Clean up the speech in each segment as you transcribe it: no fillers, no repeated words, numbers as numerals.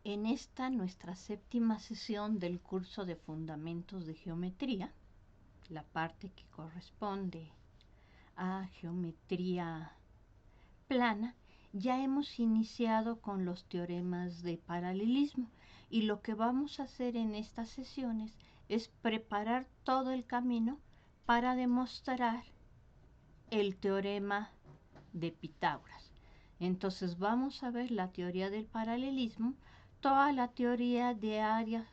En esta nuestra séptima sesión del curso de Fundamentos de Geometría, la parte que corresponde a geometría plana, ya hemos iniciado con los teoremas de paralelismo y lo que vamos a hacer en estas sesiones es preparar todo el camino para demostrar el teorema de Pitágoras. Entonces vamos a ver la teoría del paralelismo, toda la teoría de áreas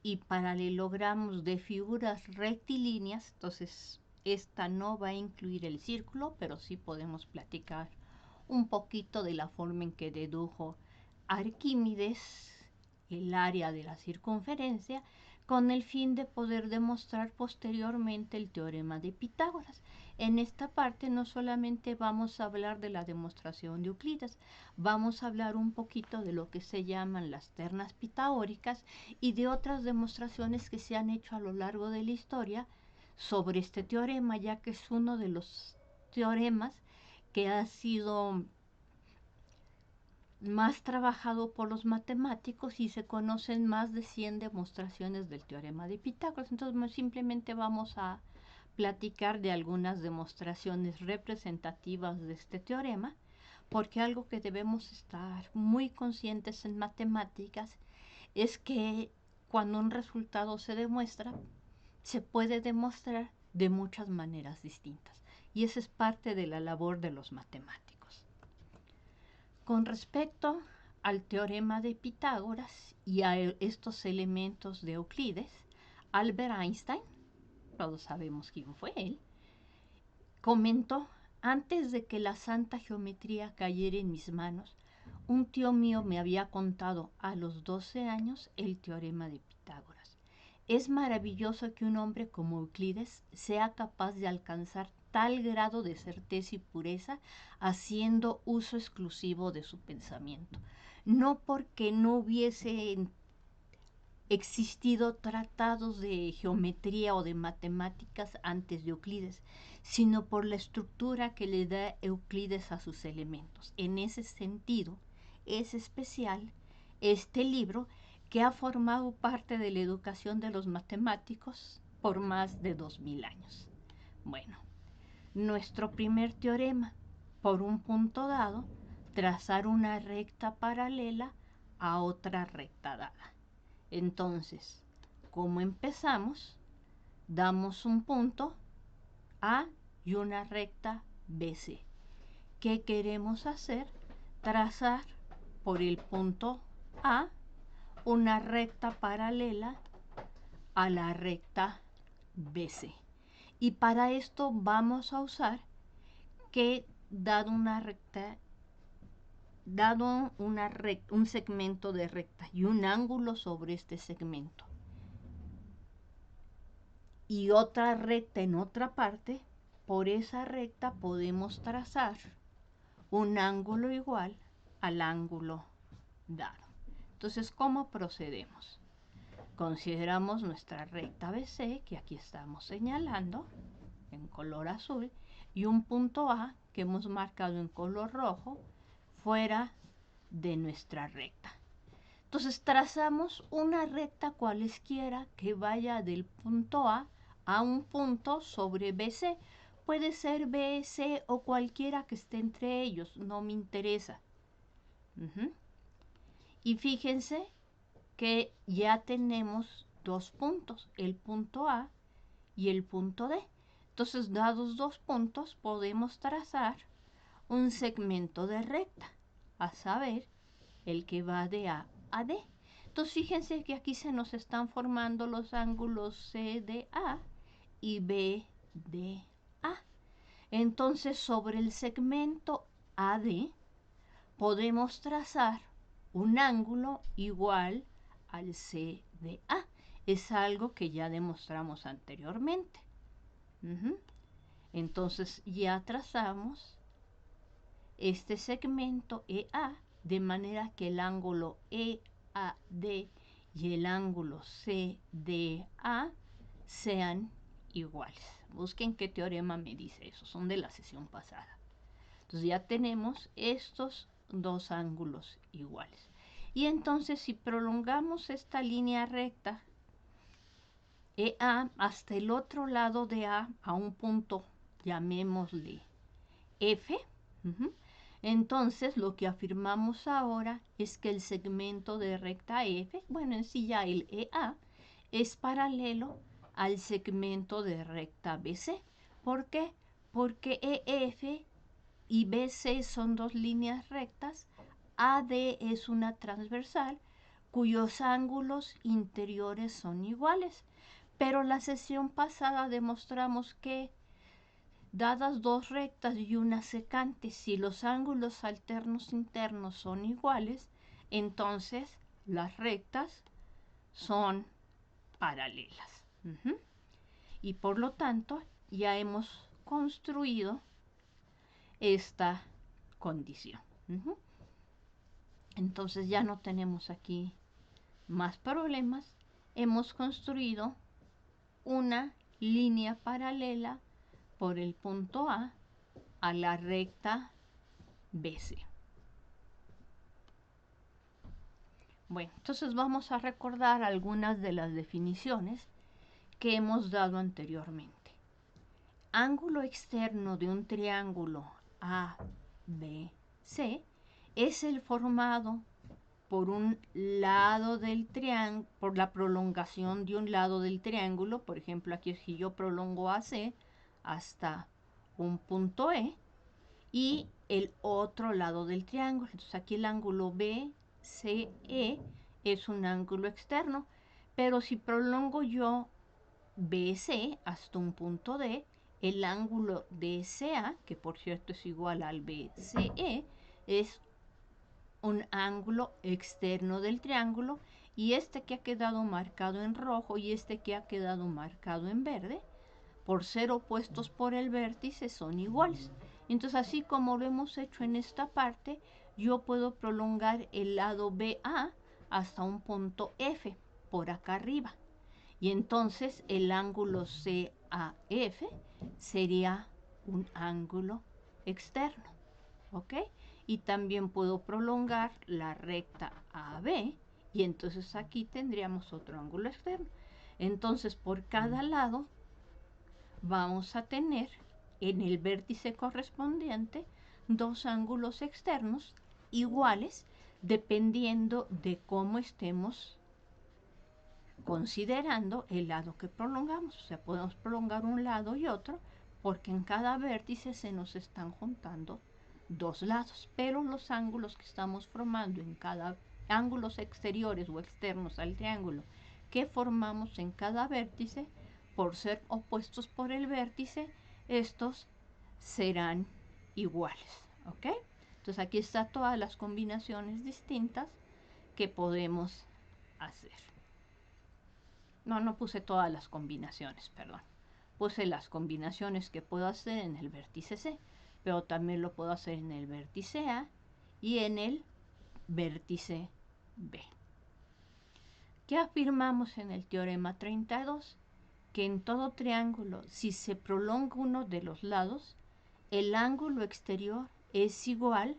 y paralelogramos de figuras rectilíneas. Entonces esta no va a incluir el círculo, pero sí podemos platicar un poquito de la forma en que dedujo Arquímedes el área de la circunferencia, con el fin de poder demostrar posteriormente el teorema de Pitágoras. En esta parte no solamente vamos a hablar de la demostración de Euclides, vamos a hablar un poquito de lo que se llaman las ternas pitagóricas y de otras demostraciones que se han hecho a lo largo de la historia sobre este teorema, ya que es uno de los teoremas que ha sido más trabajado por los matemáticos y se conocen más de 100 demostraciones del teorema de Pitágoras. Entonces simplemente vamos a platicar de algunas demostraciones representativas de este teorema, porque algo que debemos estar muy conscientes en matemáticas es que cuando un resultado se demuestra, se puede demostrar de muchas maneras distintas. Y esa es parte de la labor de los matemáticos. Con respecto al teorema de Pitágoras y a estos elementos de Euclides, Albert Einstein, todos sabemos quién fue él, comentó: antes de que la santa geometría cayera en mis manos, un tío mío me había contado a los 12 años el teorema de Pitágoras. Es maravilloso que un hombre como Euclides sea capaz de alcanzar tal grado de certeza y pureza haciendo uso exclusivo de su pensamiento. No porque no hubiese existido tratados de geometría o de matemáticas antes de Euclides, sino por la estructura que le da Euclides a sus elementos. En ese sentido, es especial este libro que ha formado parte de la educación de los matemáticos por más de 2000 años. Bueno, nuestro primer teorema: por un punto dado, trazar una recta paralela a otra recta dada. Entonces, ¿cómo empezamos? Damos un punto A y una recta BC. ¿Qué queremos hacer? Trazar por el punto A una recta paralela a la recta BC. Y para esto vamos a usar que dado un segmento de recta y un ángulo sobre este segmento y otra recta en otra parte, por esa recta podemos trazar un ángulo igual al ángulo dado. Entonces, ¿cómo procedemos? Consideramos nuestra recta BC, que aquí estamos señalando en color azul, y un punto A que hemos marcado en color rojo fuera de nuestra recta. Entonces trazamos una recta cualesquiera que vaya del punto A un punto sobre BC. Puede ser BC o cualquiera que esté entre ellos, no me interesa. Y fíjense que ya tenemos dos puntos, el punto A y el punto D. Entonces, dados dos puntos, podemos trazar un segmento de recta, a saber, el que va de A a D. Entonces, fíjense que aquí se nos están formando los ángulos CDA y BDA. Entonces, sobre el segmento AD, podemos trazar un ángulo igual al CDA. Es algo que ya demostramos anteriormente. Entonces ya trazamos este segmento EA de manera que el ángulo EAD y el ángulo CDA sean iguales. Busquen qué teorema me dice eso, son de la sesión pasada. Entonces ya tenemos estos dos ángulos iguales. Y entonces si prolongamos esta línea recta EA hasta el otro lado de a un punto, llamémosle F, entonces lo que afirmamos ahora es que el segmento de recta F, bueno, en sí ya el EA, es paralelo al segmento de recta BC. ¿Por qué? Porque EF y BC son dos líneas rectas, AD es una transversal cuyos ángulos interiores son iguales. Pero la sesión pasada demostramos que, dadas dos rectas y una secante, si los ángulos alternos internos son iguales, entonces las rectas son paralelas. Y por lo tanto, ya hemos construido esta condición. Entonces ya no tenemos aquí más problemas. Hemos construido una línea paralela por el punto A la recta BC. Bueno, entonces vamos a recordar algunas de las definiciones que hemos dado anteriormente. Ángulo externo de un triángulo ABC es el formado por un lado del triángulo, por la prolongación de un lado del triángulo. Por ejemplo, aquí si yo prolongo AC hasta un punto E y el otro lado del triángulo. Entonces aquí el ángulo BCE es un ángulo externo, pero si prolongo yo BC hasta un punto D, el ángulo DCA, que por cierto es igual al BCE, es un ángulo externo del triángulo, y este que ha quedado marcado en rojo y este que ha quedado marcado en verde, por ser opuestos por el vértice, son iguales. Entonces, así como lo hemos hecho en esta parte, yo puedo prolongar el lado BA hasta un punto F por acá arriba. Y entonces el ángulo CAF sería un ángulo externo. ¿Ok? Y también puedo prolongar la recta AB y entonces aquí tendríamos otro ángulo externo. Entonces, por cada lado vamos a tener en el vértice correspondiente dos ángulos externos iguales dependiendo de cómo estemos considerando el lado que prolongamos. O sea, podemos prolongar un lado y otro porque en cada vértice se nos están juntando dos lados, pero los ángulos que estamos formando en cada ángulos exteriores o externos al triángulo que formamos en cada vértice, por ser opuestos por el vértice, estos serán iguales. ¿Ok? Entonces aquí están todas las combinaciones distintas que podemos hacer. No puse todas las combinaciones, perdón. Puse las combinaciones que puedo hacer en el vértice C, pero también lo puedo hacer en el vértice A y en el vértice B. ¿Qué afirmamos en el teorema 32? Que en todo triángulo, si se prolonga uno de los lados, el ángulo exterior es igual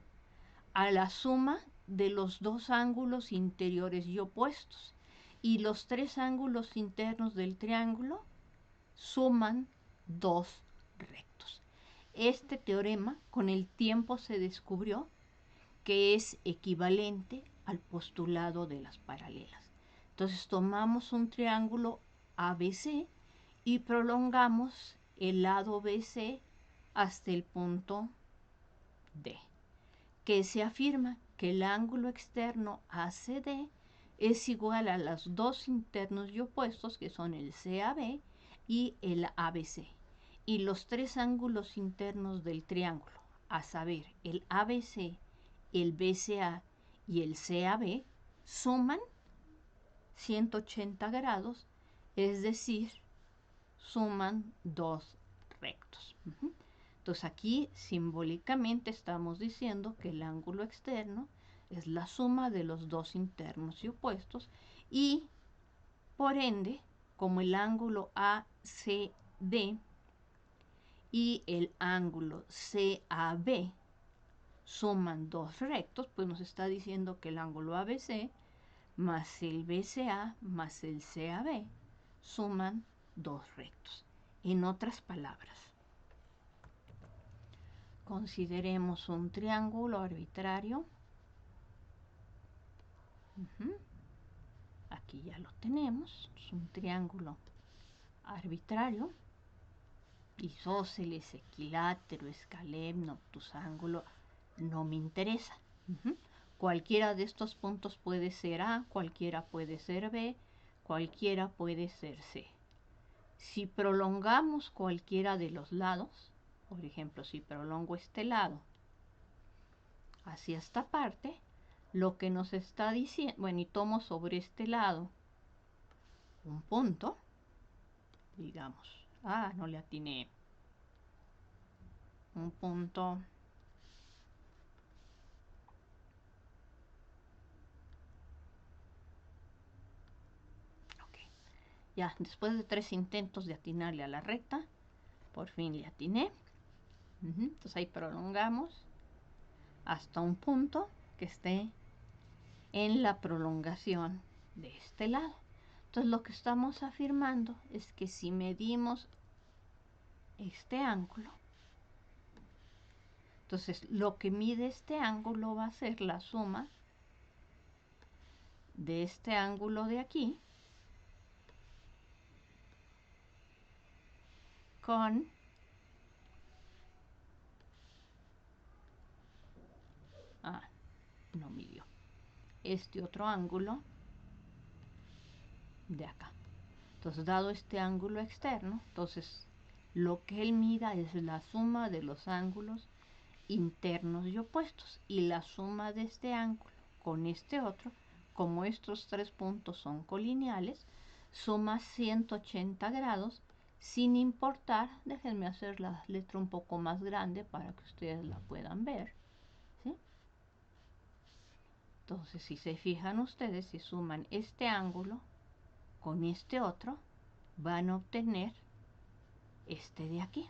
a la suma de los dos ángulos interiores y opuestos. Y los tres ángulos internos del triángulo suman dos rectos. Este teorema con el tiempo se descubrió que es equivalente al postulado de las paralelas. Entonces tomamos un triángulo ABC y prolongamos el lado BC hasta el punto D, que se afirma que el ángulo externo ACD es igual a los dos internos y opuestos, que son el CAB y el ABC. Y los tres ángulos internos del triángulo, a saber, el ABC, el BCA y el CAB, suman 180 grados, es decir, suman dos rectos. Entonces aquí simbólicamente estamos diciendo que el ángulo externo es la suma de los dos internos y opuestos, y por ende, como el ángulo ACD y el ángulo CAB suman dos rectos, pues nos está diciendo que el ángulo ABC más el BCA más el CAB suman dos rectos. En otras palabras, consideremos un triángulo arbitrario. Aquí ya lo tenemos, es un triángulo arbitrario, isósceles, equilátero, escalemno, obtusángulo, no me interesa. Cualquiera de estos puntos puede ser A, cualquiera puede ser B, cualquiera puede ser C. Si prolongamos cualquiera de los lados, por ejemplo, si prolongo este lado hacia esta parte, lo que nos está diciendo, bueno, y tomo sobre este lado un punto, digamos, no le atiné, un punto ya después de 3 intentos de atinarle a la recta, por fin le atiné. Entonces ahí prolongamos hasta un punto que esté en la prolongación de este lado. Entonces lo que estamos afirmando es que si medimos este ángulo, entonces lo que mide este ángulo va a ser la suma de este ángulo de aquí con no midió este otro ángulo de acá. Entonces, dado este ángulo externo, entonces lo que él mida es la suma de los ángulos internos y opuestos, y la suma de este ángulo con este otro, como estos tres puntos son colineales, suma 180 grados sin importar. Déjenme hacer la letra un poco más grande para que ustedes la puedan ver, ¿sí? Entonces, si se fijan ustedes, si suman este ángulo con este otro, van a obtener este de aquí.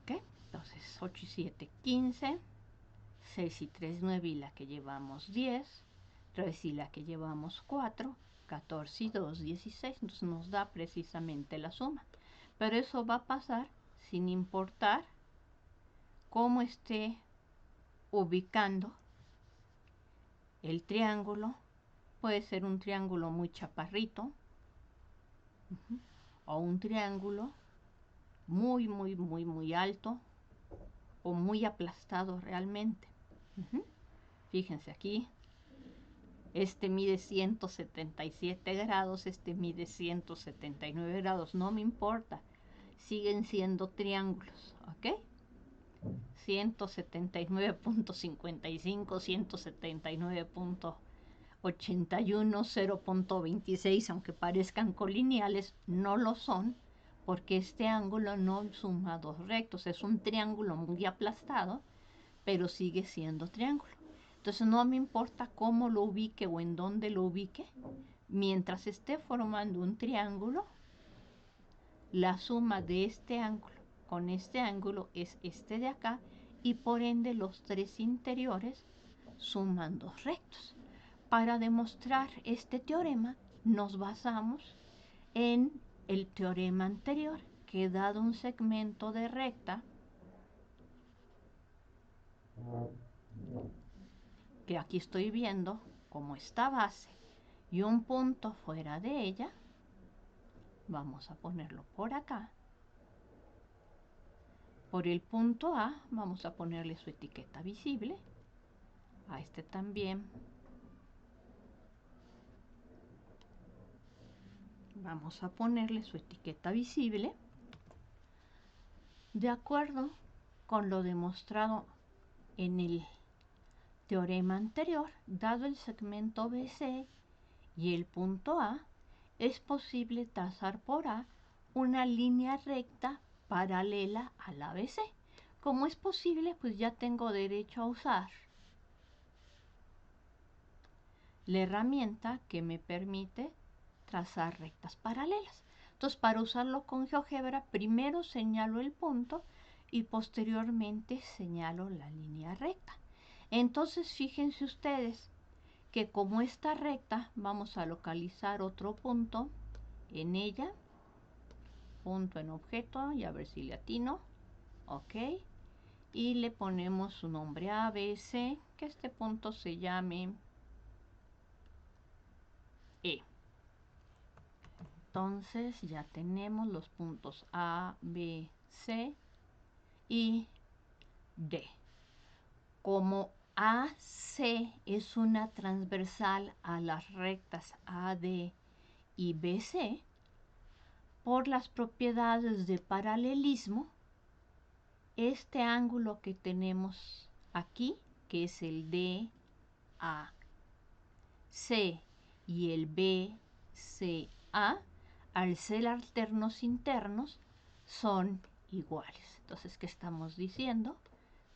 Ok, entonces 8 y 7, 15, 6 y 3, 9 y la que llevamos 10, 3 y la que llevamos 4, 14 y 2, 16. Entonces nos da precisamente la suma. Pero eso va a pasar sin importar cómo esté ubicando el triángulo. Puede ser un triángulo muy chaparrito o un triángulo muy alto o muy aplastado realmente. Fíjense aquí, este mide 177 grados, este mide 179 grados, no me importa, siguen siendo triángulos, ¿ok? 179.55, 179.81, 0.26, aunque parezcan colineales, no lo son, porque este ángulo no suma dos rectos, es un triángulo muy aplastado, pero sigue siendo triángulo. Entonces no me importa cómo lo ubique o en dónde lo ubique, mientras esté formando un triángulo, la suma de este ángulo con este ángulo es este de acá, y por ende los tres interiores suman dos rectos. Para demostrar este teorema nos basamos en el teorema anterior, que dado un segmento de recta que aquí estoy viendo como esta base y un punto fuera de ella, vamos a ponerlo por acá. Por el punto A vamos a ponerle su etiqueta visible, a este también vamos a ponerle su etiqueta visible, de acuerdo con lo demostrado en el teorema anterior. Dado el segmento BC y el punto A, es posible trazar por A una línea recta paralela a la BC. Como es posible, pues ya tengo derecho a usar la herramienta que me permite trazar rectas paralelas. Entonces, para usarlo con GeoGebra, primero señalo el punto y posteriormente señalo la línea recta. Entonces fíjense ustedes que como esta recta vamos a localizar otro punto en ella, punto en objeto, y a ver si le atino, ok, y le ponemos su nombre A, B, C, que este punto se llame E. Entonces ya tenemos los puntos A, B, C y D. Como AC es una transversal a las rectas AD y BC, por las propiedades de paralelismo, este ángulo que tenemos aquí, que es el DAC y el BCA, al ser alternos internos, son iguales. Entonces, ¿qué estamos diciendo?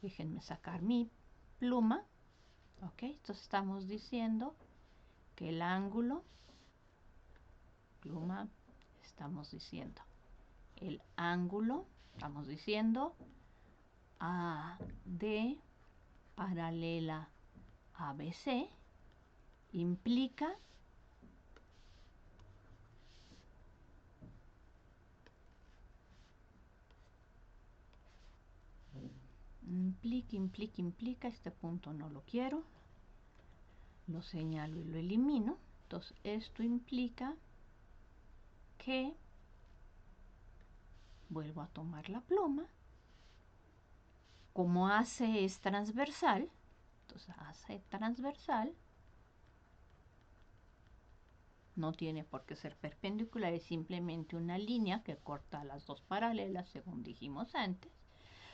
Déjenme sacar mi pluma. Ok, entonces estamos diciendo que el ángulo, pluma, estamos diciendo el ángulo, estamos diciendo AD paralela a BC implica este punto no lo quiero, lo señalo y lo elimino. Entonces esto implica que, vuelvo a tomar la pluma, como AC es transversal, entonces AC transversal no tiene por qué ser perpendicular, es simplemente una línea que corta las dos paralelas, según dijimos antes.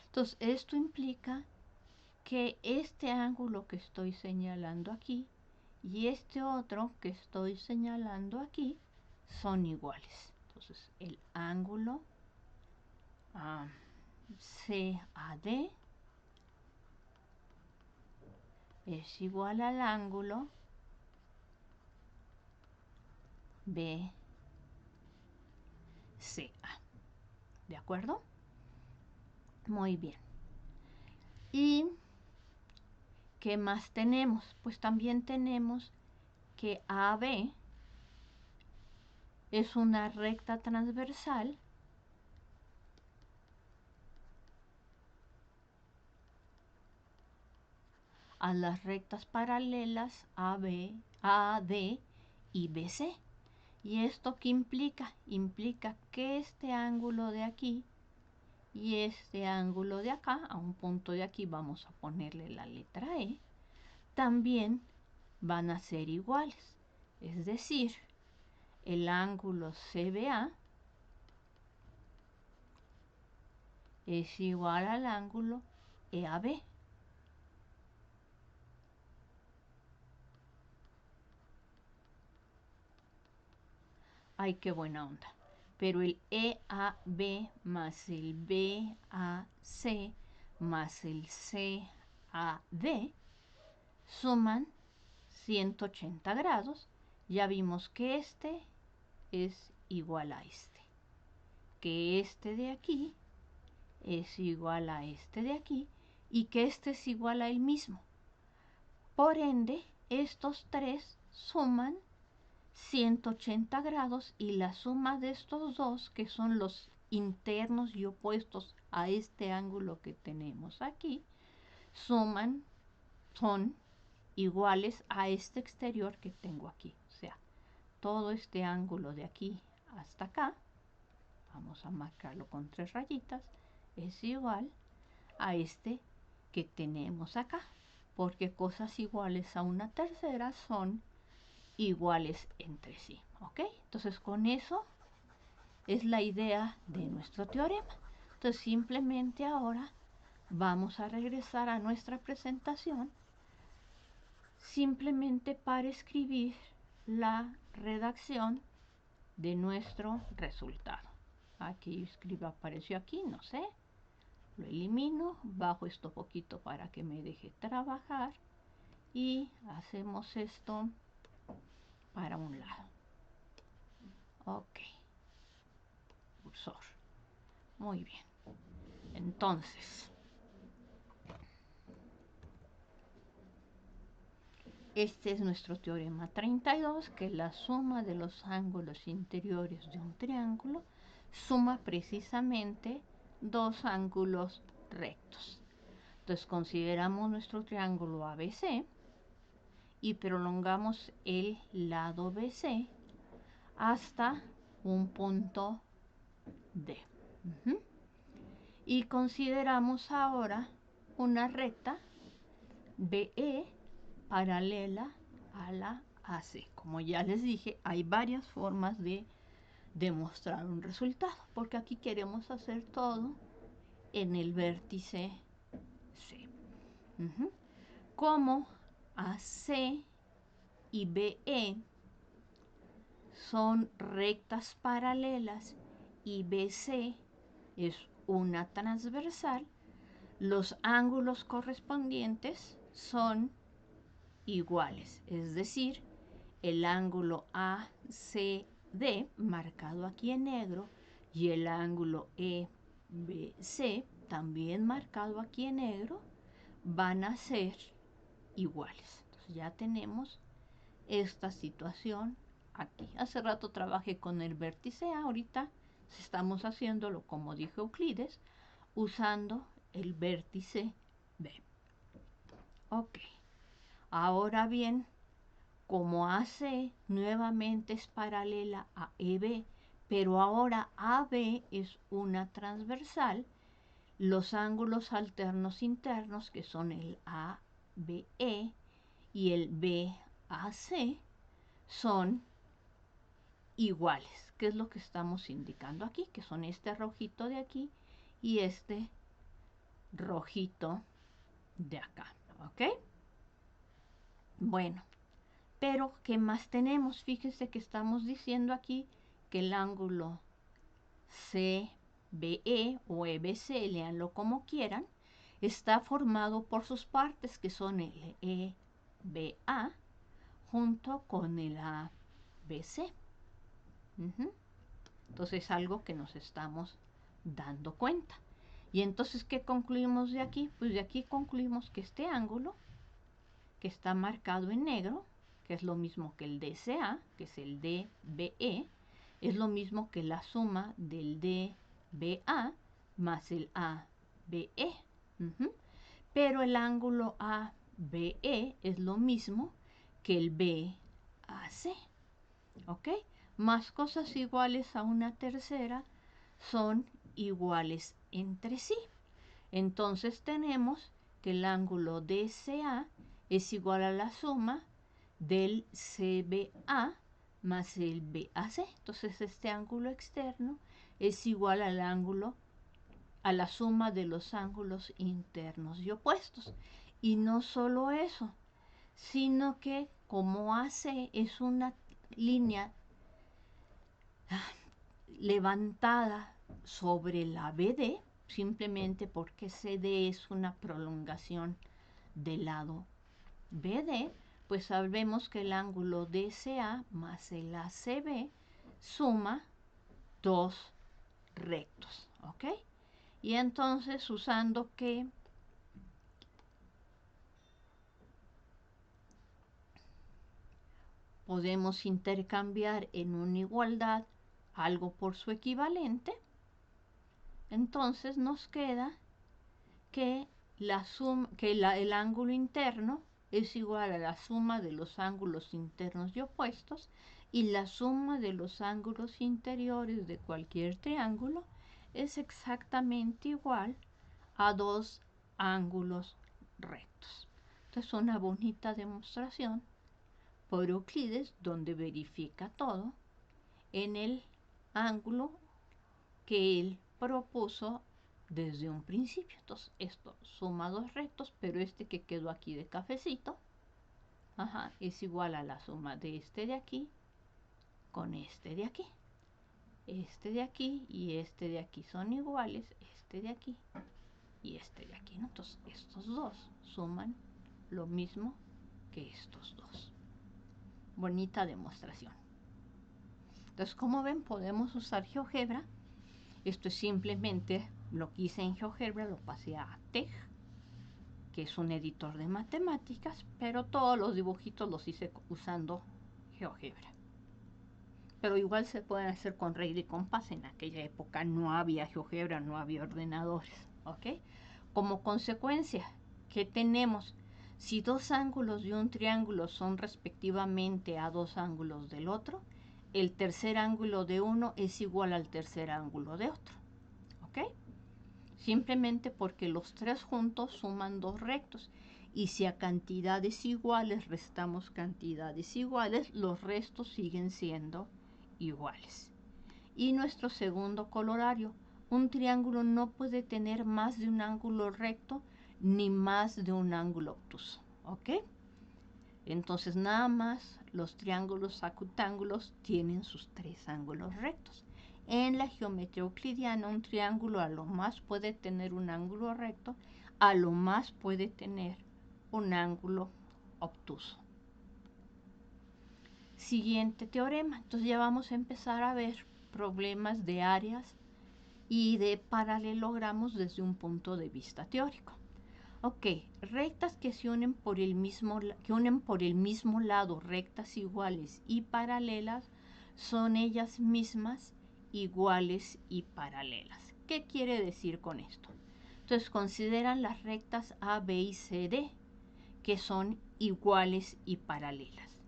Entonces esto implica que este ángulo que estoy señalando aquí y este otro que estoy señalando aquí son iguales. Entonces el ángulo CAD es igual al ángulo BCA. ¿De acuerdo? Muy bien. ¿Y qué más tenemos? Pues también tenemos que AB es una recta transversal a las rectas paralelas AB, AD y BC. ¿Y esto qué implica? Implica que este ángulo de aquí y este ángulo de acá, a un punto de aquí vamos a ponerle la letra E, también van a ser iguales. Es decir, el ángulo CBA es igual al ángulo EAB. Ay, qué buena onda. Pero el EAB más el BAC más el CAD suman 180 grados. Ya vimos que este es igual a este. Que este de aquí es igual a este de aquí y que este es igual a él mismo. Por ende, estos tres suman 180 grados y la suma de estos dos, que son los internos y opuestos a este ángulo que tenemos aquí, son iguales a este exterior que tengo aquí. O sea, todo este ángulo de aquí hasta acá, vamos a marcarlo con 3 rayitas, es igual a este que tenemos acá, porque cosas iguales a una tercera son iguales entre sí, ¿ok? Entonces con eso es la idea de nuestro teorema. Entonces simplemente ahora vamos a regresar a nuestra presentación simplemente para escribir la redacción de nuestro resultado. Aquí escribo, apareció aquí, no sé, lo elimino, bajo esto poquito para que me deje trabajar y hacemos esto para un lado. Ok, cursor. Muy bien. Entonces, este es nuestro teorema 32, que la suma de los ángulos interiores de un triángulo suma precisamente dos ángulos rectos. Entonces consideramos nuestro triángulo ABC y prolongamos el lado BC hasta un punto D. Y consideramos ahora una recta BE paralela a la AC. Como ya les dije, hay varias formas de demostrar un resultado, porque aquí queremos hacer todo en el vértice C. Como AC y BE son rectas paralelas y BC es una transversal, los ángulos correspondientes son iguales, es decir, el ángulo ACD, marcado aquí en negro, y el ángulo EBC, también marcado aquí en negro, van a ser iguales. Entonces ya tenemos esta situación aquí. Hace rato trabajé con el vértice A, ahorita estamos haciéndolo, como dijo Euclides, usando el vértice B. Ok. Ahora bien, como AC nuevamente es paralela a EB, pero ahora AB es una transversal, los ángulos alternos internos, que son el ABE y el BAC, son iguales, que es lo que estamos indicando aquí, que son este rojito de aquí y este rojito de acá, ¿ok? Bueno, pero ¿qué más tenemos? Fíjense que estamos diciendo aquí que el ángulo CBE o EBC, léanlo como quieran, está formado por sus partes, que son el EBA junto con el ABC. Entonces es algo que nos estamos dando cuenta. Y entonces, ¿qué concluimos de aquí? Pues de aquí concluimos que este ángulo, que está marcado en negro, que es lo mismo que el DCA, que es el DBE, es lo mismo que la suma del DBA más el ABE. Pero el ángulo ABE es lo mismo que el BAC. ¿Ok? Más cosas iguales a una tercera son iguales entre sí. Entonces tenemos que el ángulo DCA es igual a la suma del CBA más el BAC. Entonces este ángulo externo es igual al ángulo, a la suma de los ángulos internos y opuestos. Y no solo eso, sino que como AC es una línea levantada sobre la BD, simplemente porque CD es una prolongación del lado BD, pues sabemos que el ángulo DCA más el ACB suma dos rectos, ¿ok? Y entonces, usando que podemos intercambiar en una igualdad algo por su equivalente, entonces nos queda que, el ángulo interno es igual a la suma de los ángulos internos y opuestos, y la suma de los ángulos interiores de cualquier triángulo es exactamente igual a dos ángulos rectos. Entonces, una bonita demostración por Euclides, donde verifica todo en el ángulo que él propuso desde un principio. Entonces, esto suma dos rectos, pero este que quedó aquí de cafecito, es igual a la suma de este de aquí con este de aquí. Este de aquí y este de aquí son iguales, este de aquí y este de aquí, ¿no? Entonces, estos dos suman lo mismo que estos dos. Bonita demostración. Entonces, como ven, podemos usar GeoGebra. Esto es simplemente lo que hice en GeoGebra lo pasé a TeX, que es un editor de matemáticas, pero todos los dibujitos los hice usando GeoGebra. Pero igual se pueden hacer con regla y compás. En aquella época no había GeoGebra, no había ordenadores, ¿ok? Como consecuencia, ¿qué tenemos? Si dos ángulos de un triángulo son respectivamente a dos ángulos del otro, el tercer ángulo de uno es igual al tercer ángulo de otro, ¿ok? Simplemente porque los tres juntos suman dos rectos. Y si a cantidades iguales restamos cantidades iguales, los restos siguen siendo iguales. Y nuestro segundo colorario, un triángulo no puede tener más de un ángulo recto ni más de un ángulo obtuso, ¿ok? Entonces nada más los triángulos acutángulos tienen sus tres ángulos rectos. En la geometría euclidiana un triángulo a lo más puede tener un ángulo recto, a lo más puede tener un ángulo obtuso. Siguiente teorema. Entonces ya vamos a empezar a ver problemas de áreas y de paralelogramos desde un punto de vista teórico. Ok, rectas que se unen por el mismo, lado, rectas iguales y paralelas, son ellas mismas iguales y paralelas. ¿Qué quiere decir con esto? Entonces consideran las rectas A, B y C, D, que son iguales y paralelas.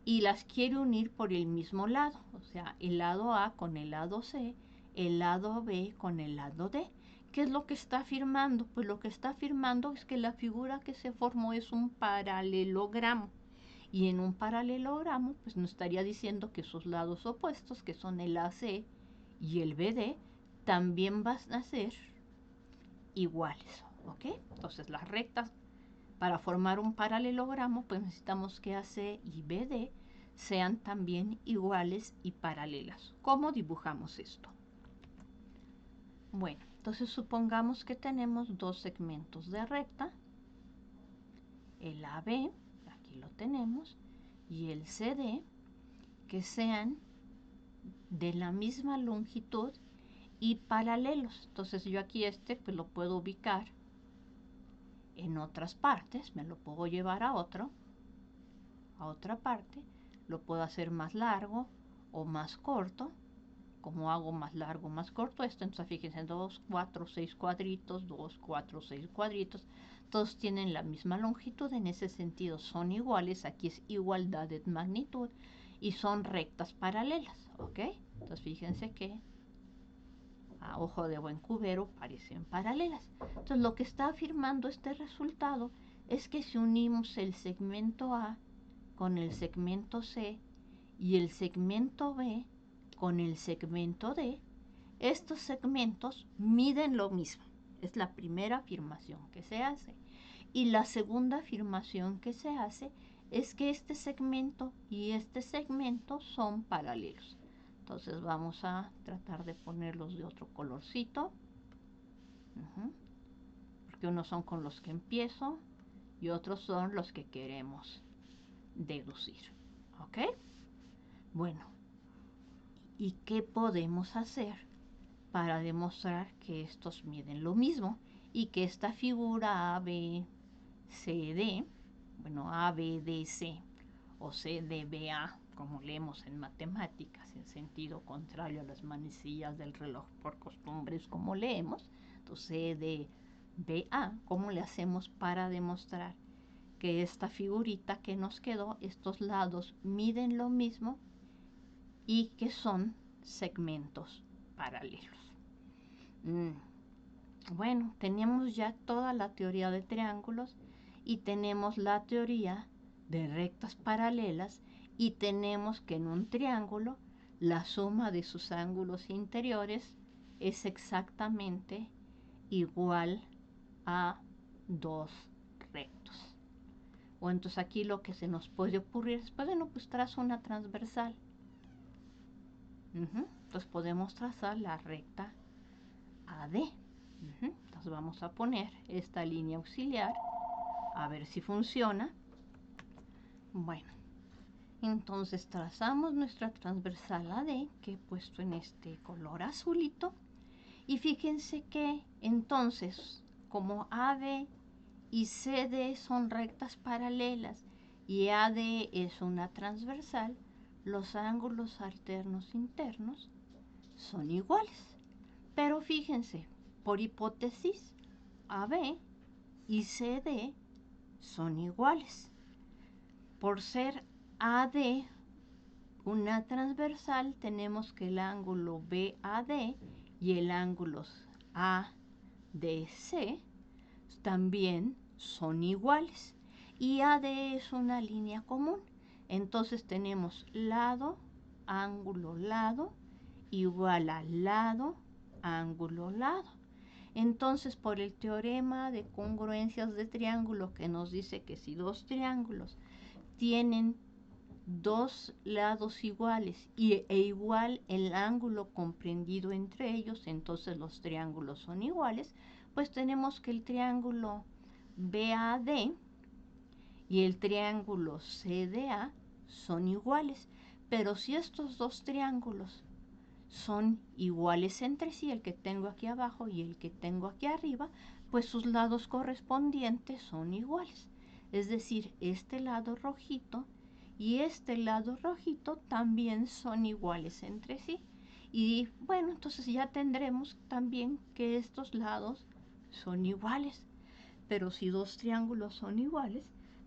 Y las quiere unir por el mismo lado, o sea, el lado A con el lado C, el lado B con el lado D. ¿Qué es lo que está afirmando? Pues lo que está afirmando es que la figura que se formó es un paralelogramo. Y en un paralelogramo, pues nos estaría diciendo que sus lados opuestos, que son el AC y el BD, también van a ser iguales, ¿ok? Entonces las rectas, para formar un paralelogramo, pues necesitamos que AC y BD sean también iguales y paralelas. ¿Cómo dibujamos esto? Bueno, entonces supongamos que tenemos dos segmentos de recta, el AB, aquí lo tenemos, y el CD, que sean de la misma longitud y paralelos. Entonces yo aquí pues lo puedo ubicar en otras partes, me lo puedo llevar a otra parte, lo puedo hacer más largo o más corto. Como hago más largo, más corto esto, entonces fíjense, 2, 4, 6 cuadritos, 2, 4, 6 cuadritos, todos tienen la misma longitud, en ese sentido son iguales, aquí es igualdad de magnitud y son rectas paralelas, ¿ok? Entonces fíjense que a ojo de buen cubero parecen paralelas. Entonces lo que está afirmando este resultado es que si unimos el segmento A con el segmento C y el segmento B con el segmento D, estos segmentos miden lo mismo. Es la primera afirmación que se hace. Y la segunda afirmación que se hace es que este segmento y este segmento son paralelos. Entonces vamos a tratar de ponerlos de otro colorcito. Porque unos son con los que empiezo y otros son los que queremos deducir. ¿Ok? Bueno, ¿y qué podemos hacer para demostrar que estos miden lo mismo y que esta figura ABCD, bueno, ABDC o CDBA, como leemos en matemáticas en sentido contrario a las manecillas del reloj por costumbres como leemos, entonces CDBA, ¿cómo le hacemos para demostrar que esta figurita que nos quedó, estos lados miden lo mismo y que son segmentos paralelos? Bueno, tenemos ya toda la teoría de triángulos y tenemos la teoría de rectas paralelas y tenemos que en un triángulo la suma de sus ángulos interiores es exactamente igual a dos rectos. O entonces aquí lo que se nos puede ocurrir es, bueno, pues trazo una transversal. Entonces podemos trazar la recta AD. Entonces vamos a poner esta línea auxiliar a ver si funciona. Bueno, entonces trazamos nuestra transversal AD, que he puesto en este color azulito, Y fíjense que entonces, como AD y CD son rectas paralelas y AD es una transversal, los ángulos alternos internos son iguales. Pero fíjense, por hipótesis, AB y CD son iguales. Por ser AD una transversal, tenemos que el ángulo BAD y el ángulo ADC también son iguales. Y AD es una línea común. Entonces tenemos lado, ángulo, lado, igual a lado, ángulo, lado. Entonces, por el teorema de congruencias de triángulo que nos dice que si dos triángulos tienen dos lados iguales e igual el ángulo comprendido entre ellos, entonces los triángulos son iguales, pues tenemos que el triángulo BAD y el triángulo CDA son iguales. Pero si estos dos triángulos son iguales entre sí, el que tengo aquí abajo y el que tengo aquí arriba, pues sus lados correspondientes son iguales. Es decir, este lado rojito y este lado rojito también son iguales entre sí. Y bueno, entonces ya tendremos también que estos lados son iguales. Pero si dos triángulos son iguales,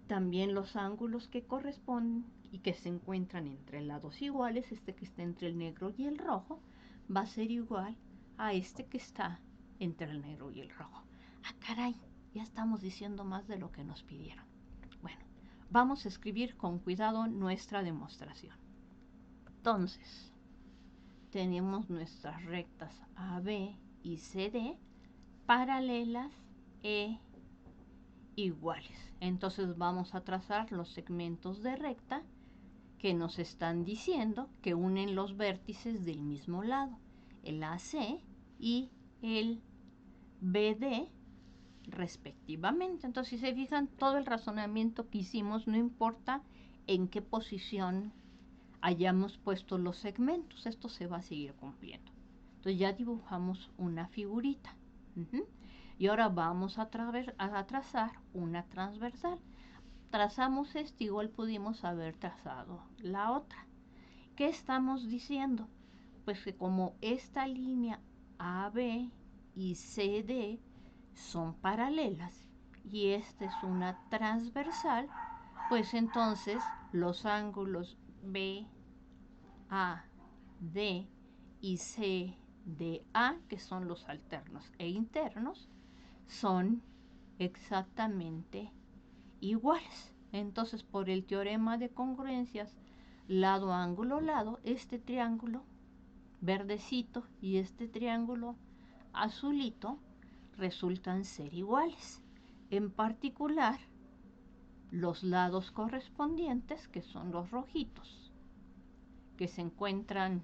también los ángulos que corresponden y que se encuentran entre lados iguales, este que está entre el negro y el rojo, va a ser igual a este que está entre el negro y el rojo. Ah, caray, ya estamos diciendo más de lo que nos pidieron. Bueno, vamos a escribir con cuidado nuestra demostración. Entonces, tenemos nuestras rectas AB y CD paralelas e iguales. Entonces vamos a trazar los segmentos de recta que nos están diciendo que unen los vértices del mismo lado, el AC y el BD respectivamente. Entonces, si se fijan, todo el razonamiento que hicimos, no importa en qué posición hayamos puesto los segmentos, esto se va a seguir cumpliendo. Entonces ya dibujamos una figurita. Y ahora vamos a trazar una transversal. Trazamos esto, igual pudimos haber trazado la otra. ¿Qué estamos diciendo? Pues que como esta línea AB y CD son paralelas y esta es una transversal, pues entonces los ángulos BAD y CDA, que son los alternos e internos, son exactamente iguales. Entonces, por el teorema de congruencias, lado, ángulo, lado, este triángulo verdecito y este triángulo azulito resultan ser iguales. En particular, los lados correspondientes, que son los rojitos, que se encuentran,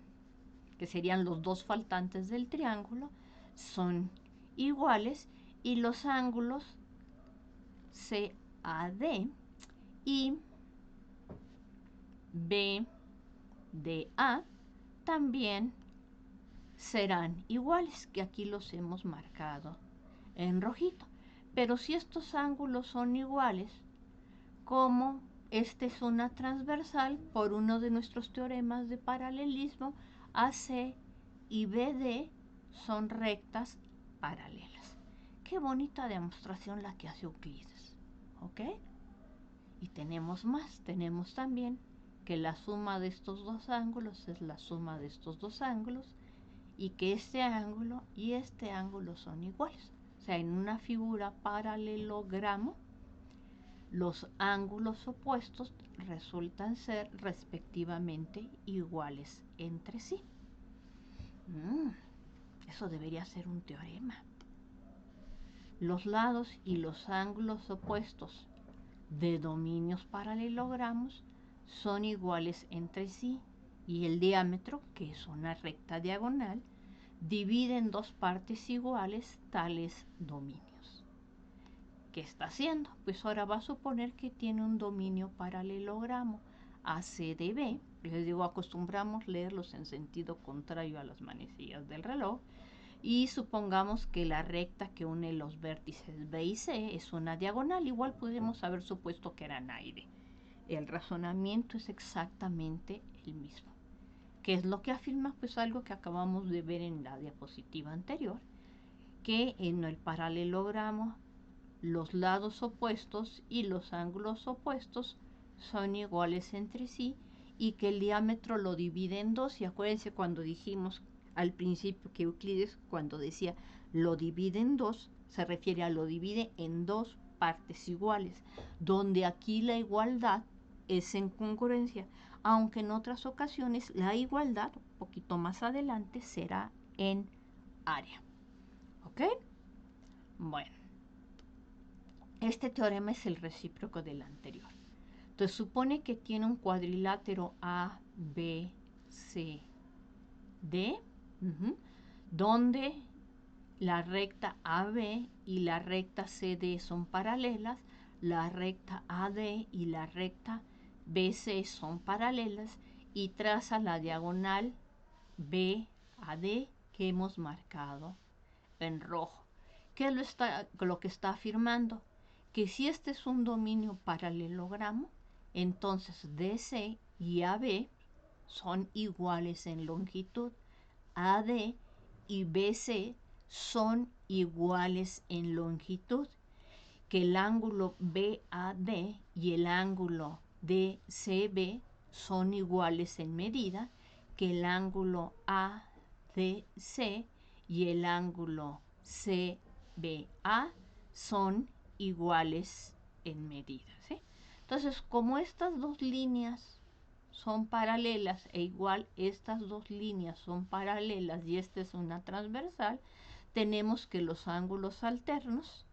que serían los dos faltantes del triángulo, son iguales, y los ángulos CAD y BDA también serán iguales, que aquí los hemos marcado en rojito. Pero si estos ángulos son iguales, como este es una transversal, por uno de nuestros teoremas de paralelismo, AC y BD son rectas paralelas. Qué bonita demostración la que hace Euclides, ¿ok? Y tenemos más, tenemos también que la suma de estos dos ángulos es la suma de estos dos ángulos y que este ángulo y este ángulo son iguales. O sea, en una figura paralelogramo, los ángulos opuestos resultan ser respectivamente iguales entre sí. Eso debería ser un teorema. Los lados y los ángulos opuestos de dominios paralelogramos son iguales entre sí y el diámetro, que es una recta diagonal, divide en dos partes iguales tales dominios. ¿Qué está haciendo? Pues ahora va a suponer que tiene un dominio paralelogramo ACDB. Les digo, acostumbramos leerlos en sentido contrario a las manecillas del reloj. y supongamos que la recta que une los vértices B y C es una diagonal, igual podemos haber supuesto que eran A y D. El razonamiento es exactamente el mismo. ¿Qué es lo que afirma? Pues algo que acabamos de ver en la diapositiva anterior, que en el paralelogramo los lados opuestos y los ángulos opuestos son iguales entre sí y que el diámetro lo divide en dos. Y acuérdense cuando dijimos al principio que Euclides, cuando decía lo divide en dos, se refiere a lo divide en dos partes iguales, donde aquí la igualdad es en congruencia, aunque en otras ocasiones la igualdad, un poquito más adelante, será en área. ¿Ok? Bueno, este teorema es el recíproco del anterior. Entonces supone que tiene un cuadrilátero A, B, C, D, donde la recta AB y la recta CD son paralelas, la recta AD y la recta BC son paralelas y traza la diagonal BAD que hemos marcado en rojo. ¿Qué es lo que está afirmando? Que si este es un dominio paralelogramo, entonces DC y AB son iguales en longitud, AD y BC son iguales en longitud, que el ángulo BAD y el ángulo DCB son iguales en medida, que el ángulo ADC y el ángulo CBA son iguales en medida, ¿sí? Entonces, como estas dos líneas son paralelas e igual estas dos líneas son paralelas y esta es una transversal, tenemos que los ángulos alternos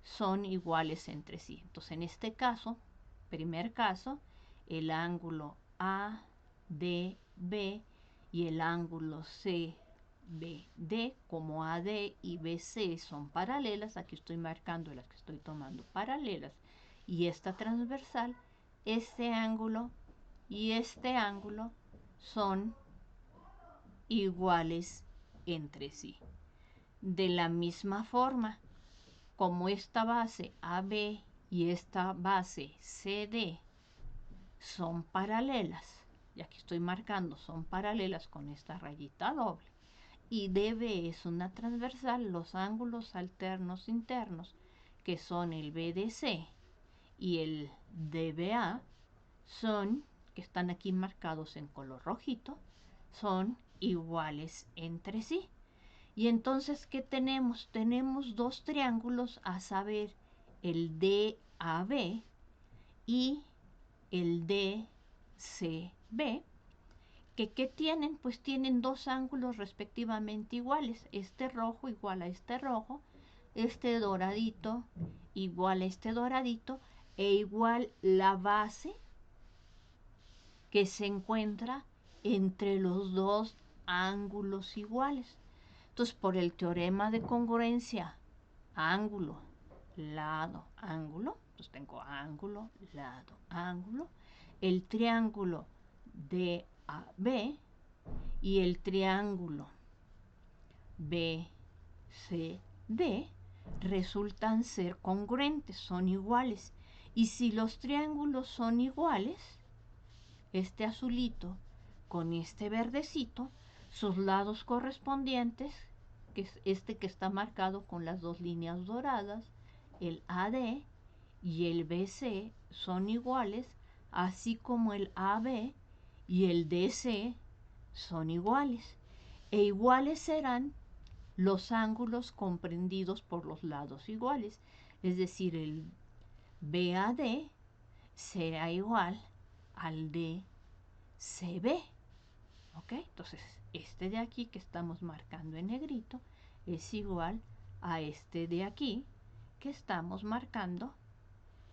son iguales entre sí. Entonces, en este caso, primer caso, el ángulo ADB y el ángulo CBD, como AD y BC son paralelas, aquí estoy marcando las que estoy tomando paralelas, y esta transversal, este ángulo y este ángulo son iguales entre sí. De la misma forma, como esta base AB y esta base CD son paralelas, y aquí estoy marcando, son paralelas con esta rayita doble, y DB es una transversal, los ángulos alternos internos, que son el BDC y el DBA, son, que están aquí marcados en color rojito, son iguales entre sí. Y entonces, ¿qué tenemos? Tenemos dos triángulos, a saber, el DAB y el DCB, que ¿qué tienen? Pues tienen dos ángulos respectivamente iguales, este rojo igual a este rojo, este doradito igual a este doradito, e igual la base que se encuentra entre los dos ángulos iguales. Entonces, por el teorema de congruencia, ángulo, lado, ángulo, entonces tengo ángulo, lado, ángulo, el triángulo DAB y el triángulo BCD resultan ser congruentes, son iguales. Y si los triángulos son iguales, este azulito con este verdecito, sus lados correspondientes, que es este que está marcado con las dos líneas doradas, el AD y el BC son iguales, así como el AB y el DC son iguales. E iguales serán los ángulos comprendidos por los lados iguales, es decir, el BAD será igual al DCB. ¿Ok? Entonces, este de aquí que estamos marcando en negrito es igual a este de aquí que estamos marcando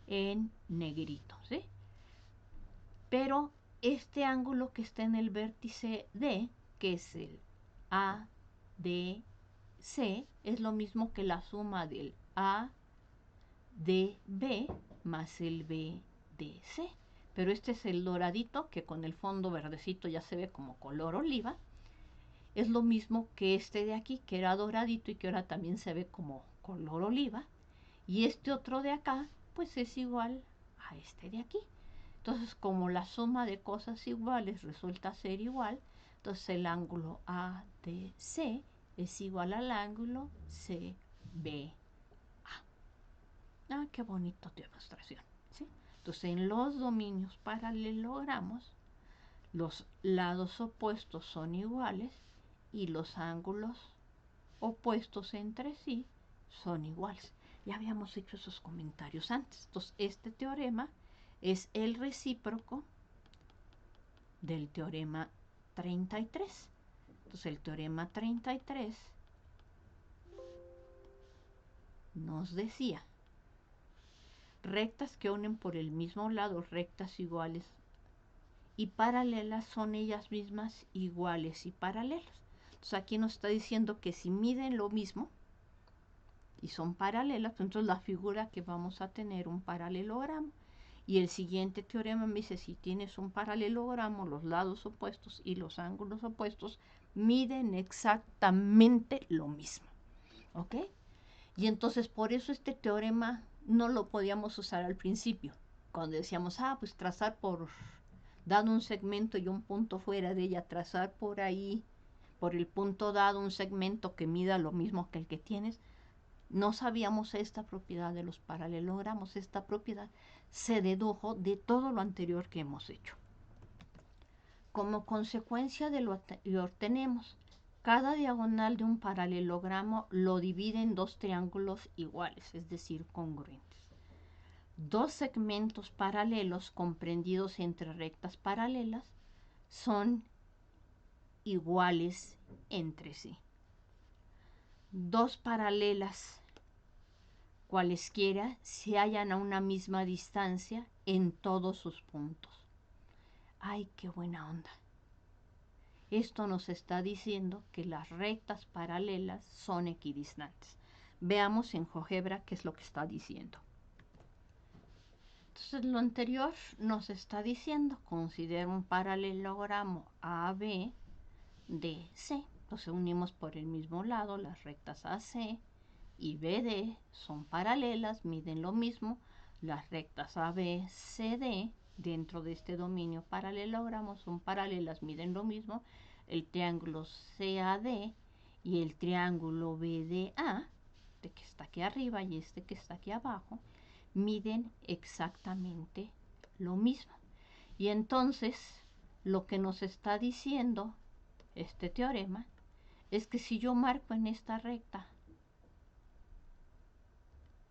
en negrito, ¿sí? Pero este ángulo que está en el vértice D, que es el ADC, es lo mismo que la suma del ADB más el BDC. Pero este es el doradito, que con el fondo verdecito ya se ve como color oliva. es lo mismo que este de aquí, que era doradito y que ahora también se ve como color oliva. Y este otro de acá, pues es igual a este de aquí. Entonces, como la suma de cosas iguales resulta ser igual, entonces el ángulo ADC es igual al ángulo CBA. Ah, qué bonito demostración, ¿sí? Entonces, en los dominios paralelogramos, los lados opuestos son iguales y los ángulos opuestos entre sí son iguales. Ya habíamos hecho esos comentarios antes. Entonces, este teorema es el recíproco del teorema 33. Entonces, el teorema 33 nos decía: rectas que unen por el mismo lado, rectas iguales y paralelas, son ellas mismas iguales y paralelas. Entonces, aquí nos está diciendo que si miden lo mismo y son paralelas, pues entonces la figura que vamos a tener un paralelogramo. Y el siguiente teorema me dice: si tienes un paralelogramo, los lados opuestos y los ángulos opuestos miden exactamente lo mismo. ¿Ok? Y entonces por eso este teorema no lo podíamos usar al principio. Cuando decíamos, pues trazar por, dado un segmento y un punto fuera de ella, trazar por ahí, por el punto dado, un segmento que mida lo mismo que el que tienes. No sabíamos esta propiedad de los paralelogramos. Esta propiedad se dedujo de todo lo anterior que hemos hecho. Como consecuencia de lo anterior tenemos: cada diagonal de un paralelogramo lo divide en dos triángulos iguales, es decir, congruentes. Dos segmentos paralelos comprendidos entre rectas paralelas son iguales entre sí. Dos paralelas cualesquiera se hallan a una misma distancia en todos sus puntos. ¡Ay, qué buena onda! Esto nos está diciendo que las rectas paralelas son equidistantes. Veamos en GeoGebra qué es lo que está diciendo. Entonces, lo anterior nos está diciendo: considera un paralelogramo AB DC. Entonces, unimos por el mismo lado las rectas AC y BD, son paralelas, miden lo mismo. Las rectas AB, CD, dentro de este dominio paralelogramo, son paralelas, miden lo mismo. El triángulo CAD y el triángulo BDA, este que está aquí arriba y este que está aquí abajo, miden exactamente lo mismo. Y entonces, lo que nos está diciendo este teorema es que si yo marco en esta recta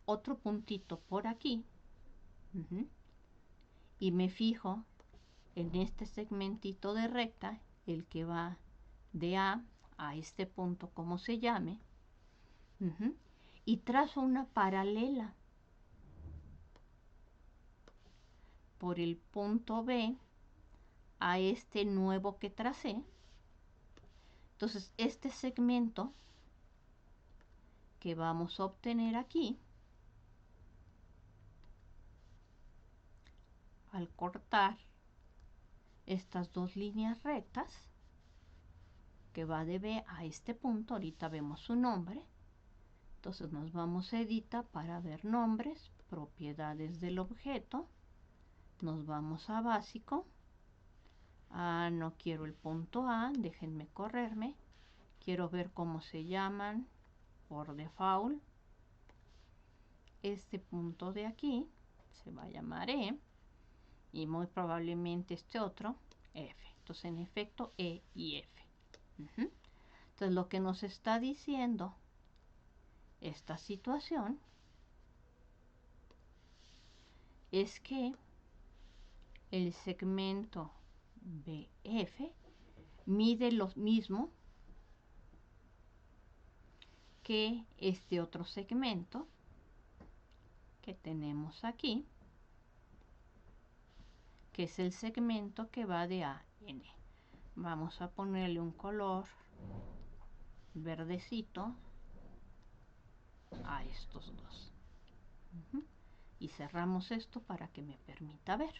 otro puntito por aquí, y me fijo en este segmentito de recta, el que va de A a este punto, como se llame, y trazo una paralela por el punto B a este nuevo que tracé. Entonces, este segmento que vamos a obtener aquí, al cortar estas dos líneas rectas, que va de B a este punto, ahorita vemos su nombre. Entonces nos vamos a Edita para ver nombres, propiedades del objeto, nos vamos a Básico. No quiero el punto A, déjenme correrme, quiero ver cómo se llaman por default. Este punto de aquí se va a llamar E, y muy probablemente este otro F. Entonces, en efecto, E y F. Entonces, lo que nos está diciendo esta situación es que el segmento BF mide lo mismo que este otro segmento que tenemos aquí, que es el segmento que va de A a N. Vamos a ponerle un color verdecito a estos dos. Y cerramos esto para que me permita ver.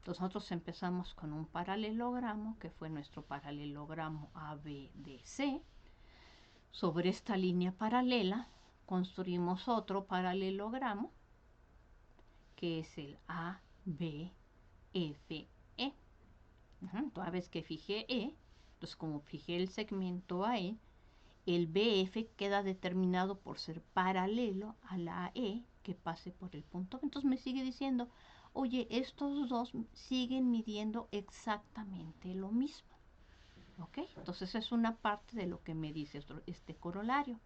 Nosotros empezamos con un paralelogramo, que fue nuestro paralelogramo ABDC. Sobre esta línea paralela construimos otro paralelogramo, que es el ABFE. Toda vez que fijé E, entonces como fijé el segmento AE, el BF queda determinado por ser paralelo a la AE que pase por el punto B. Entonces me sigue diciendo, oye, estos dos siguen midiendo exactamente lo mismo. ¿Ok? Entonces es una parte de lo que me dice este corolario.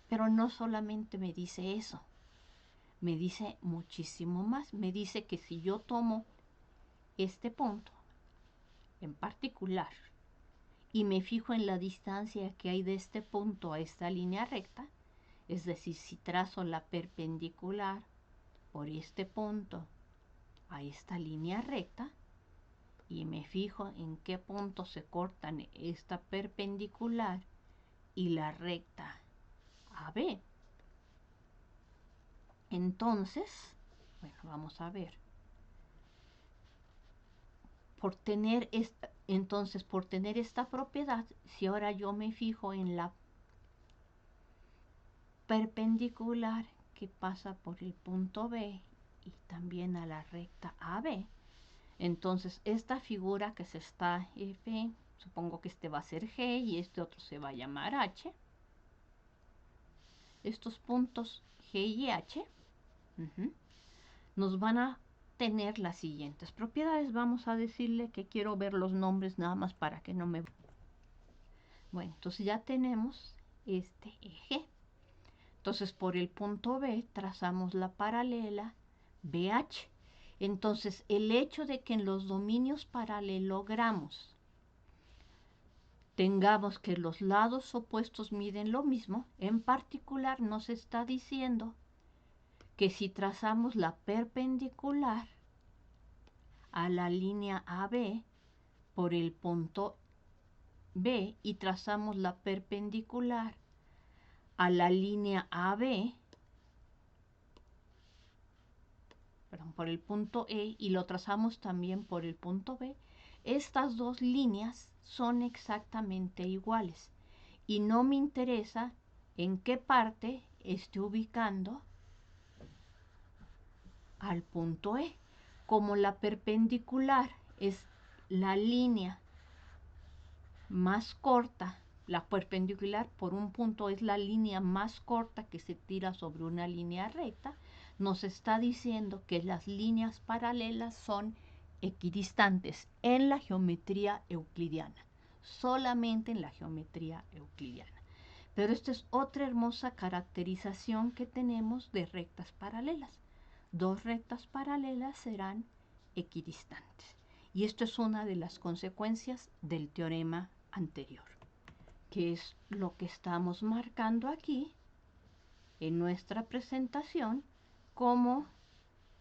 Pero no solamente me dice eso, me dice muchísimo más. Me dice que si yo tomo este punto en particular y me fijo en la distancia que hay de este punto a esta línea recta, es decir, si trazo la perpendicular por este punto a esta línea recta y me fijo en qué punto se cortan esta perpendicular y la recta AB, entonces, bueno, vamos a ver. Por tener esta propiedad, si ahora yo me fijo en la perpendicular que pasa por el punto B y también a la recta AB, entonces esta figura que se está F, supongo que este va a ser G y este otro se va a llamar H. Estos puntos G y H nos van a tener las siguientes propiedades. Vamos a decirle que quiero ver los nombres nada más para que no me... Bueno, entonces ya tenemos este eje. Entonces por el punto B trazamos la paralela BH. Entonces el hecho de que en los dominios paralelogramos tengamos que los lados opuestos miden lo mismo, en particular nos está diciendo que si trazamos la perpendicular a la línea AB por el punto B y trazamos la perpendicular a la línea AB, por el punto E y lo trazamos también por el punto B, estas dos líneas son exactamente iguales y no me interesa en qué parte esté ubicando al punto E. Como la perpendicular es la línea más corta, la perpendicular por un punto es la línea más corta que se tira sobre una línea recta, nos está diciendo que las líneas paralelas son equidistantes en la geometría euclidiana, solamente en la geometría euclidiana. Pero esta es otra hermosa caracterización que tenemos de rectas paralelas. Dos rectas paralelas serán equidistantes. Y esto es una de las consecuencias del teorema anterior, que es lo que estamos marcando aquí en nuestra presentación como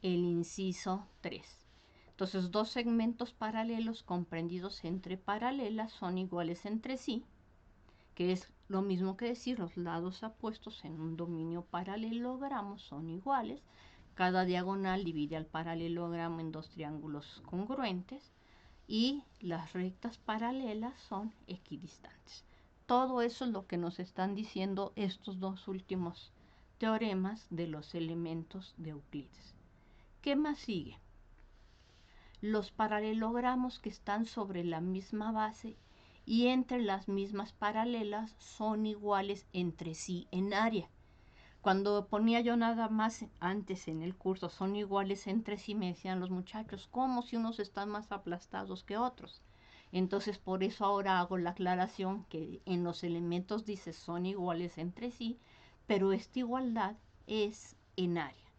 el inciso 3. Entonces, dos segmentos paralelos comprendidos entre paralelas son iguales entre sí, que es lo mismo que decir los lados opuestos en un dominio paralelogramo son iguales. Cada diagonal divide al paralelogramo en dos triángulos congruentes y las rectas paralelas son equidistantes. Todo eso es lo que nos están diciendo estos dos últimos teoremas de los elementos de Euclides. ¿Qué más sigue? Los paralelogramos que están sobre la misma base y entre las mismas paralelas son iguales entre sí en área. Cuando ponía yo nada más antes en el curso, son iguales entre sí, me decían los muchachos, ¿cómo si unos están más aplastados que otros? Entonces, por eso ahora hago la aclaración que en los elementos dice son iguales entre sí, pero esta igualdad es en área.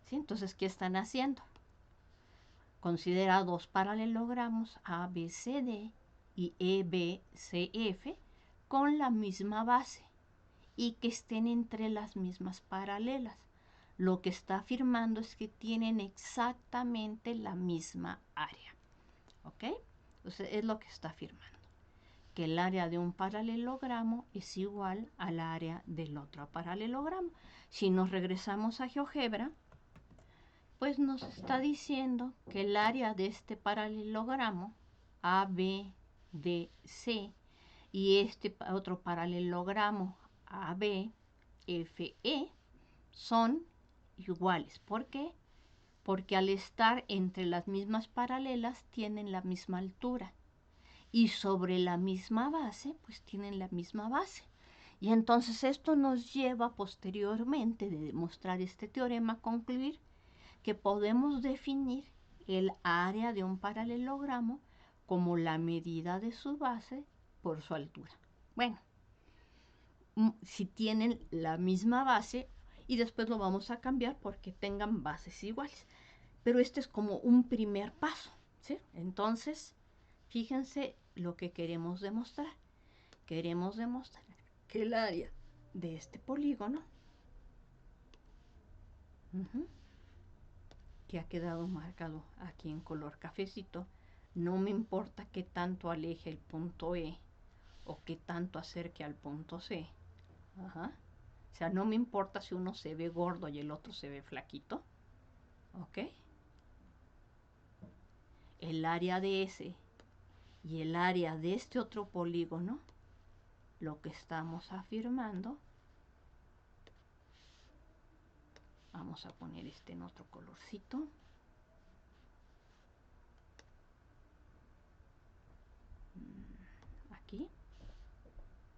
¿Sí? Entonces, ¿qué están haciendo? Considera dos paralelogramos ABCD y EBCF con la misma base y que estén entre las mismas paralelas. Lo que está afirmando es que tienen exactamente la misma área. ¿Ok? Entonces es lo que está afirmando. Que el área de un paralelogramo es igual al área del otro paralelogramo. Si nos regresamos a GeoGebra, pues nos está diciendo que el área de este paralelogramo ABDC y este otro paralelogramo ABFE son iguales. ¿Por qué? Porque al estar entre las mismas paralelas tienen la misma altura y sobre la misma base pues tienen la misma base. Y entonces esto nos lleva posteriormente de demostrar este teorema a concluir que podemos definir el área de un paralelogramo como la medida de su base por su altura. Bueno, si tienen la misma base, y después lo vamos a cambiar porque tengan bases iguales. Pero este es como un primer paso, ¿sí? Entonces, fíjense lo que queremos demostrar. Queremos demostrar que el área de este polígono, que ha quedado marcado aquí en color cafecito, no me importa qué tanto aleje el punto E o qué tanto acerque al punto C. O sea, no me importa si uno se ve gordo y el otro se ve flaquito. ¿Ok? El área de ese y el área de este otro polígono, lo que estamos afirmando, vamos a poner este en otro colorcito. Aquí.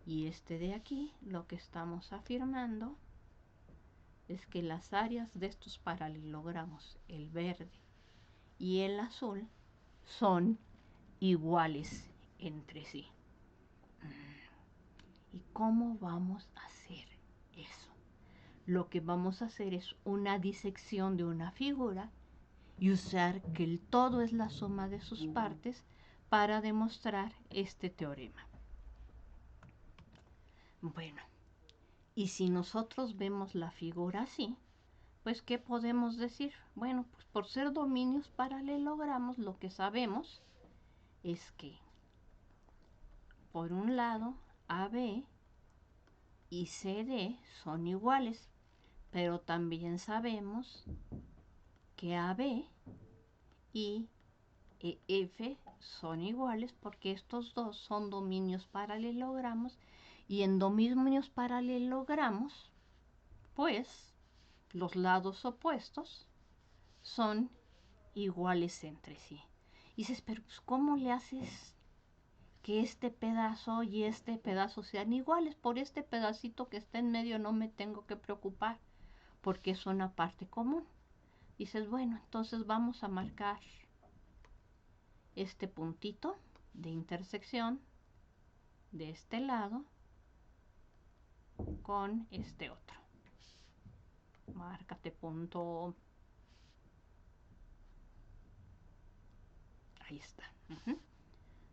Y este de aquí, lo que estamos afirmando es que las áreas de estos paralelogramos, el verde y el azul, son iguales entre sí. ¿Y cómo vamos a hacer eso? Lo que vamos a hacer es una disección de una figura y usar que el todo es la suma de sus partes para demostrar este teorema. Bueno, y si nosotros vemos la figura así, pues ¿qué podemos decir? Bueno, pues por ser dominios paralelogramos, lo que sabemos es que por un lado AB y CD son iguales, pero también sabemos que AB y EF son iguales porque estos dos son dominios paralelogramos y en dominios paralelogramos, pues los lados opuestos son iguales entre sí. Y dices, pero pues, ¿cómo le haces que este pedazo y este pedazo sean iguales? Por este pedacito que está en medio no me tengo que preocupar porque es una parte común. Dices, bueno, entonces vamos a marcar este puntito de intersección de este lado con este otro. Márcate punto. Ahí está.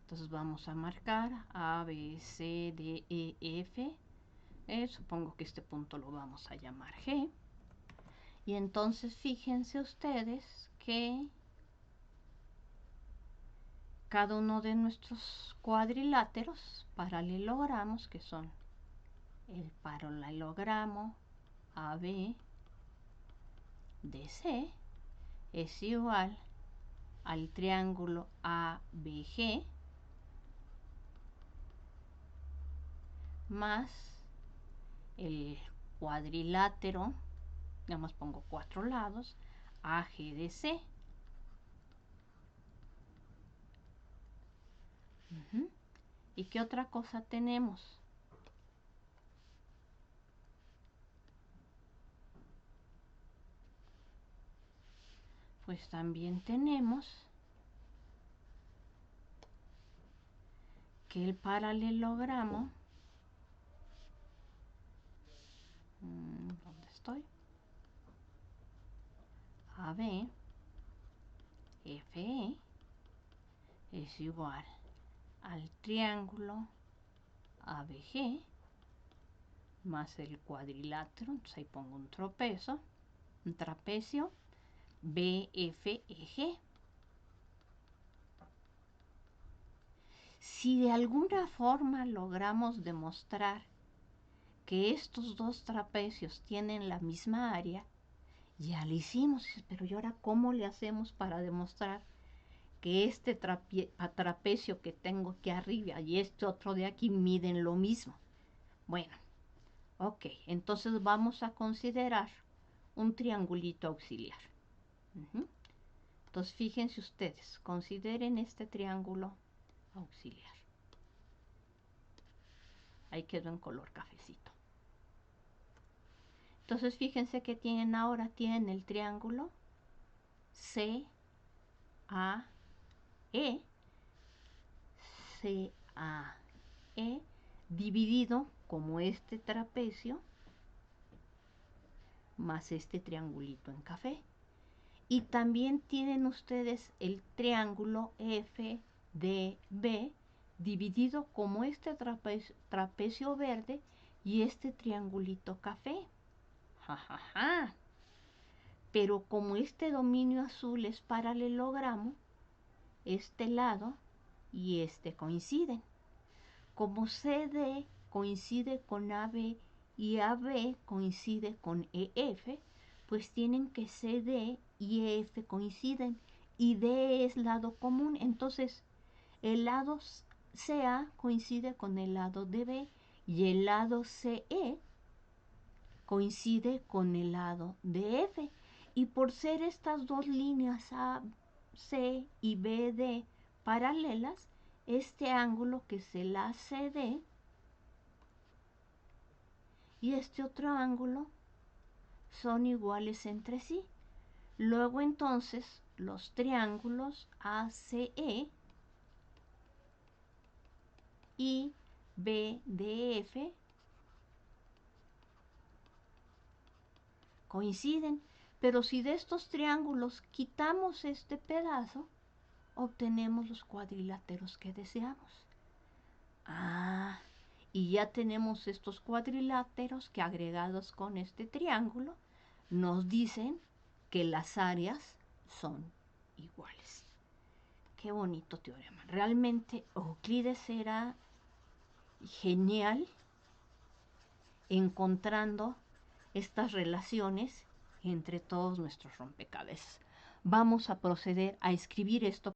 Entonces vamos a marcar A, B, C, D, E, F. Supongo que este punto lo vamos a llamar G. Y entonces fíjense ustedes que cada uno de nuestros cuadriláteros, paralelogramos, que son el paralelogramo AB DC, es igual al triángulo ABG más el cuadrilátero, nada más pongo 4 lados, AGDC. ¿Y qué otra cosa tenemos? Pues también tenemos que el paralelogramo, ¿dónde estoy? AB, FE es igual al triángulo ABG más el cuadrilátero, entonces ahí pongo un trapecio BFEG. Si de alguna forma logramos demostrar que estos dos trapecios tienen la misma área Ya le hicimos, pero ¿y ahora cómo le hacemos para demostrar que este trapecio que tengo aquí arriba y este otro de aquí miden lo mismo? Bueno, ok, entonces vamos a considerar un triangulito auxiliar. Entonces fíjense ustedes, consideren este triángulo auxiliar. Ahí quedó en color cafecito. Entonces fíjense que tienen ahora, tienen el triángulo CAE, CAE dividido como este trapecio más este triangulito en café. Y también tienen ustedes el triángulo FDB dividido como este trapecio verde y este triangulito café. Ja, ja, ja. Pero como este dominio azul es paralelogramo, este lado y este coinciden. Como CD coincide con AB y AB coincide con EF, pues tienen que CD y EF coinciden y D es lado común. Entonces, el lado CA coincide con el lado DB y el lado CE coincide con el lado DF. Y por ser estas dos líneas AC y BD paralelas, este ángulo que es el ACD y este otro ángulo son iguales entre sí. Luego entonces los triángulos ACE y BDF coinciden, pero si de estos triángulos quitamos este pedazo, obtenemos los cuadriláteros que deseamos. Y ya tenemos estos cuadriláteros que agregados con este triángulo nos dicen que las áreas son iguales. Qué bonito teorema. Realmente Euclides era genial encontrando estas relaciones entre todos nuestros rompecabezas. Vamos a proceder a escribir esto